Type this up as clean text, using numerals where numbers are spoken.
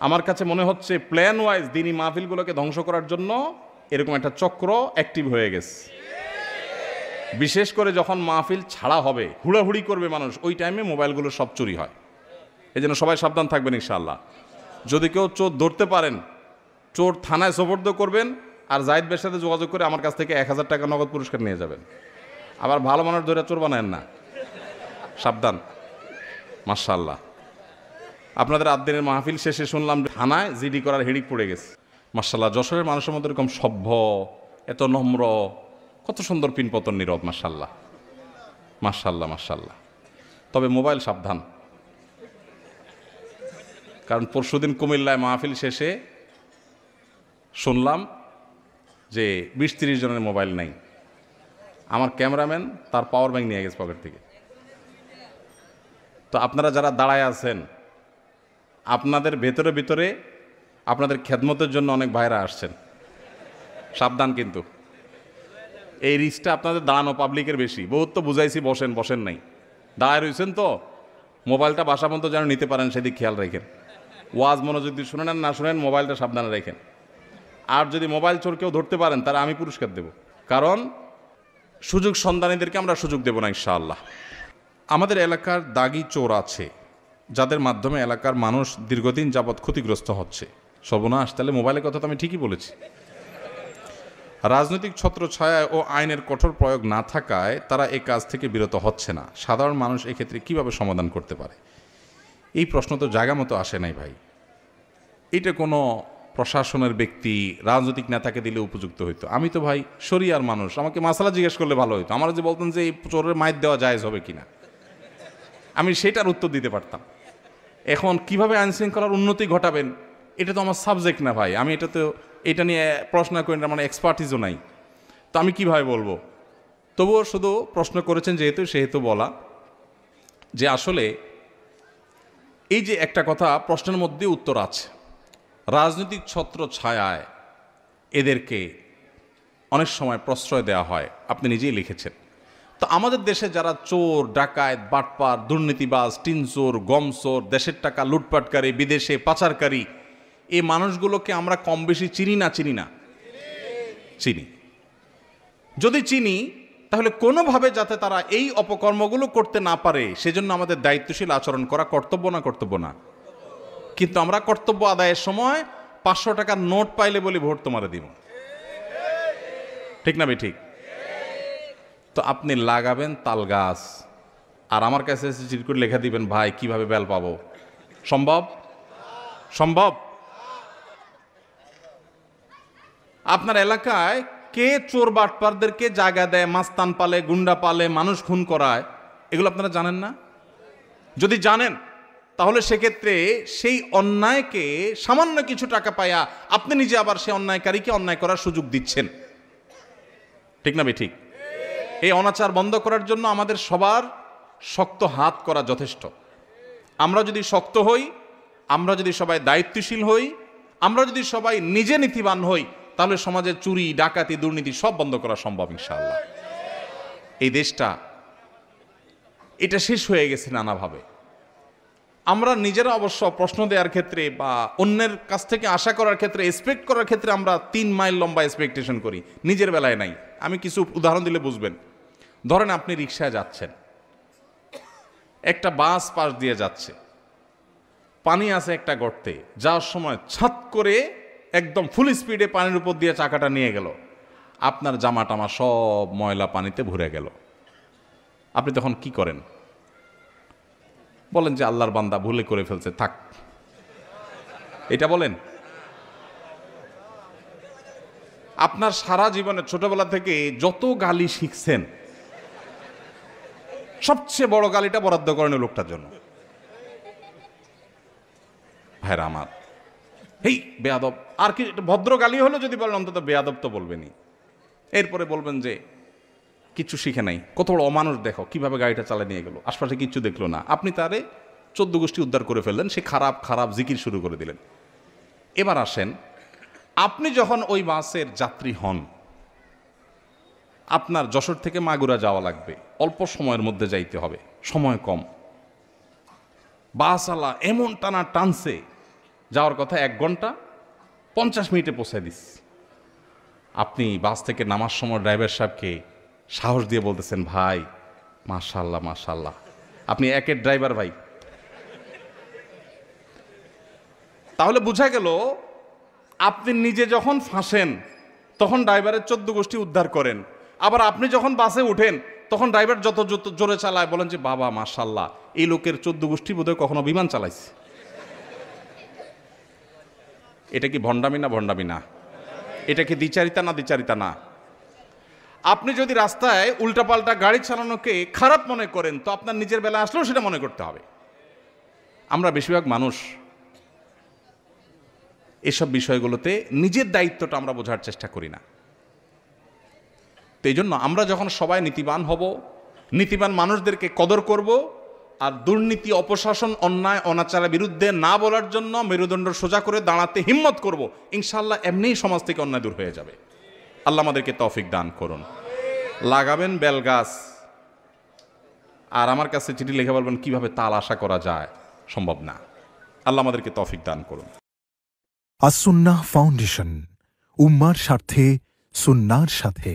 আমার কাছে মনে হচ্ছে প্ল্যান ওয়াইজ দিনী মাহফিলগুলোকে ধ্বংস করার জন্য এরকম একটা চক্র অ্যাক্টিভ হয়ে গেছে। বিশেষ করে যখন মাহফিল ছাড়া হবে, হুড়াহুড়ি করবে মানুষ, ওই টাইমে মোবাইলগুলো সব চুরি হয়। এই জন্য সবাই সাবধান থাকবেন ইনশাআল্লাহ। যদি কেউ চোর ধরতে পারেন, চোর থানায় সোপর্দ করবেন, আর জাহিদ ভাইয়ের সাথে যোগাযোগ করে আমার কাছ থেকে 1000 টাকা নগদ পুরস্কার নিয়ে যাবেন। আবার ভালো মানুষ ধরে চোর বানায়েন না, সাবধান। মাশাআল্লাহ, আপনাদের আদ্দিনের মাহফিল শেষে শুনলাম থানায় জিডি করার হিড়িক পড়ে গেছে। মাশাআল্লাহ, যশোরের মানুষের মধ্যে এরকম সভ্য, এত নম্র, কত সুন্দর পিনপতন নীরব। মাশাআল্লাহ, মাশাআল্লাহ, মাশাআল্লাহ। তবে মোবাইল সাবধান, কারণ পরশুদিন কুমিল্লায় মাহফিল শেষে শুনলাম যে 20-30 জনের মোবাইল নাই। আমার ক্যামেরাম্যান তার পাওয়ার ব্যাংক নিয়ে গেছে পকেট থেকে। তো আপনারা যারা দাঁড়ায় আছেন, আপনাদের ভেতরে ভিতরে আপনাদের খেদমতের জন্য অনেক ভাইরা আসছেন, সাবধান। কিন্তু এই রিস্কটা আপনাদের দাঁড়ানো পাবলিকের বেশি। বহুত তো বুঝাইছি বসেন, বসেন নাই, দাঁড়ায় রয়েছেন। তো মোবাইলটা বাসা পর্যন্ত যেন নিতে পারেন সেদিক খেয়াল রাখেন। ওয়াজ মনোযোগ দিয়ে শুনেন না শুনেন, মোবাইলটা সাবধানে রাখেন। আর যদি মোবাইল চোর কেউ ধরতে পারেন, তারা আমি পুরস্কার দেব, কারণ সুযোগ সন্ধানীদেরকে আমরা সুযোগ দেব না ইনশাআল্লাহ। আমাদের এলাকার দাগি চোর আছে, যাদের মাধ্যমে এলাকার মানুষ দীর্ঘদিন যাবৎ ক্ষতিগ্রস্ত হচ্ছে। সর্বনাশ, তাহলে মোবাইলের কথা তো আমি ঠিকই বলেছি। রাজনৈতিক ছত্রছায়া ও আইনের কঠোর প্রয়োগ না থাকায় তারা এই কাজ থেকে বিরত হচ্ছে না। সাধারণ মানুষ এক্ষেত্রে কিভাবে সমাধান করতে পারে? এই প্রশ্ন তো জায়গা মতো আসে নাই ভাই। এটা কোনো প্রশাসনের ব্যক্তি, রাজনৈতিক নেতাকে দিলে উপযুক্ত হইতো। আমি তো ভাই শরিয়ার মানুষ, আমাকে মাসালা জিজ্ঞেস করলে ভালো হইতো। আমার যে বলতেন যে এই চোরের মাইর দেওয়া জায়েজ হবে কিনা, আমি সেটার উত্তর দিতে পারতাম। এখন কিভাবে আইন শৃঙ্খলার উন্নতি ঘটাবেন, এটা তো আমার সাবজেক্ট না ভাই। আমি এটা নিয়ে প্রশ্ন করি না, মানে এক্সপার্টিসও নাই, তো আমি কিভাবে বলবো? তবুও শুধু প্রশ্ন করেছেন যেহেতু, সেহেতু বলা যে আসলে এই যে একটা কথা প্রশ্নের মধ্যে উত্তর আছে, রাজনৈতিক ছত্র ছায়ায় এদেরকে অনেক সময় প্রশ্রয় দেওয়া হয়। আপনি নিজেই লিখেছেন। তো আমাদের দেশে যারা চোর, ডাকাত, বাটপার, দুর্নীতিবাজ, টিনচোর, গমচোর, দেশের টাকা লুটপাটকারী, বিদেশে পাচারকারী, এই মানুষগুলোকে আমরা কম বেশি চিনি না? চিনি। যদি চিনি, তাহলে কোনোভাবে যাতে তারা এই অপকর্মগুলো করতে না পারে সেজন্য আমাদের দায়িত্বশীল আচরণ করা কর্তব্য না? কর্তব্য না? কিন্তু আমরা কর্তব্য আদায়ের সময় 500 টাকার নোট পাইলে বলি ভোট তোমারে দিব, ঠিক না ভাই? ঠিক। তো আপনি লাগাবেন তাল গাছ, আর আমার কাছে চিট করে লেখা দিবেন ভাই কিভাবে বেল পাবো? সম্ভব? সম্ভব? আপনার এলাকায় কে চোর বাটপারদেরকে জায়গা দেয়, মাস্তান পালে, গুন্ডা পালে, মানুষ খুন করায়, এগুলো আপনারা জানেন না? যদি জানেন, তাহলে সেক্ষেত্রে সেই অন্যায়কে সামান্য কিছু টাকা পাইয়া আপনি নিজে আবার সেই অন্যায়কারীকে অন্যায় করার সুযোগ দিচ্ছেন, ঠিক না ভাই? ঠিক। এই অনাচার বন্ধ করার জন্য আমাদের সবার শক্ত হাত করা যথেষ্ট। আমরা যদি শক্ত হই, আমরা যদি সবাই দায়িত্বশীল হই, আমরা যদি সবাই নিজে নীতিবান হই, তাহলে সমাজের চুরি, ডাকাতি, দুর্নীতি সব বন্ধ করা সম্ভব ইনশাআল্লাহ। এই দেশটা এটা শেষ হয়ে গেছে নানাভাবে। আমরা নিজেরা অবশ্য প্রশ্ন দেওয়ার ক্ষেত্রে বা অন্যের কাছ থেকে আশা করার ক্ষেত্রে, এক্সপেক্ট করার ক্ষেত্রে আমরা 3 মাইল লম্বা এক্সপেকটেশন করি, নিজের বেলায় নাই। আমি কিছু উদাহরণ দিলে বুঝবেন। ধরেন আপনি রিকশায় যাচ্ছেন, একটা বাস পাশ দিয়ে যাচ্ছে, পানি আছে একটা গর্তে, যাওয়ার সময় ছাত করে একদম ফুল স্পিডে পানির উপর দিয়ে চাকাটা নিয়ে গেল, আপনার জামা টামা সব ময়লা পানিতে ভরে গেল। আপনি তখন কি করেন? বলেন যে আল্লাহর বান্দা ভুলে করে ফেলছে, থাক, এটা বলেন? আপনার সারা জীবনে ছোটবেলা থেকে যত গালি শিখছেন, সবচেয়ে বড় গালিটা বরাদ্দ করেন ওই লোকটার জন্য। ভাইরা আমার, হেই বেয়াদব, আর কি ভদ্র গালি হলো যদি বলেন অন্তত বেয়াদব তো বলবেনই। এরপরে বলবেন যে কিচ্ছু শিখে নাই, কত বড় অমানুষ, দেখো কিভাবে গাড়িটা চালিয়ে নিয়ে গেল, আশপাশে কিচ্ছু দেখলো না। আপনি তারে 14 গোষ্ঠী উদ্ধার করে ফেললেন, সে খারাপ খারাপ জিকির শুরু করে দিলেন। এবার আসেন, আপনি যখন ওই বাসের যাত্রী হন, আপনার যশোর থেকে মাগুরা যাওয়া লাগবে, অল্প সময়ের মধ্যে যাইতে হবে, সময় কম, বাসওয়ালা এমন টানা টানছে যাওয়ার কথা 1 ঘন্টা, 50 মিনিটে পৌঁছায় দিস। আপনি বাস থেকে নামার সময় ড্রাইভার সাহেবকে সাহস দিয়ে বলতেছেন, ভাই মাশাআল্লাহ মাশাআল্লাহ। আপনি একের ড্রাইভার ভাই। তাহলে বোঝা গেল আপনি নিজে যখন ফাঁসেন তখন ড্রাইভারের 14 গোষ্ঠী উদ্ধার করেন, আবার আপনি যখন বাসে উঠেন তখন ড্রাইভার যত জোরে চালায় বলেন যে বাবা মাশাআল্লাহ, এই লোকের 14 গোষ্ঠী বোধহয় কখনো বিমান চালাইছে। এটা কি ভণ্ডামি না? ভণ্ডামি না? এটা কি দ্বিচারিতা না? দ্বিচারিতা না? আপনি যদি রাস্তায় উল্টাপাল্টা গাড়ি চালানোকে খারাপ মনে করেন তো আপনার নিজের বেলা আসলেও সেটা মনে করতে হবে। আমরা বেশিরভাগ মানুষ এসব বিষয়গুলোতে নিজের দায়িত্বটা আমরা বোঝার চেষ্টা করি না। তো এই জন্য আমরা যখন সবাই নীতিবান হব, নীতিবান মানুষদেরকে কদর করব, আর দুর্নীতি, অপশাসন, অন্যায় অনাচারের বিরুদ্ধে না বলার জন্য মেরুদণ্ড সোজা করে দাঁড়াতে হিম্মত করব, ইনশাআল্লাহ এমনিই সমাজ থেকে অন্যায় দূর হয়ে যাবে। আল্লাহ আমাদেরকে তৌফিক দান করুন। লাগাবেন বেলগাছ আর আমার কাছে চিঠি লিখে বলবেন কিভাবে তাল আশা করা যায়, সম্ভব না। আল্লাহ আমাদেরকে তৌফিক দান করুন। আস-সুন্নাহ ফাউন্ডেশন, উম্মার স্বার্থে সুন্নাহর সাথে।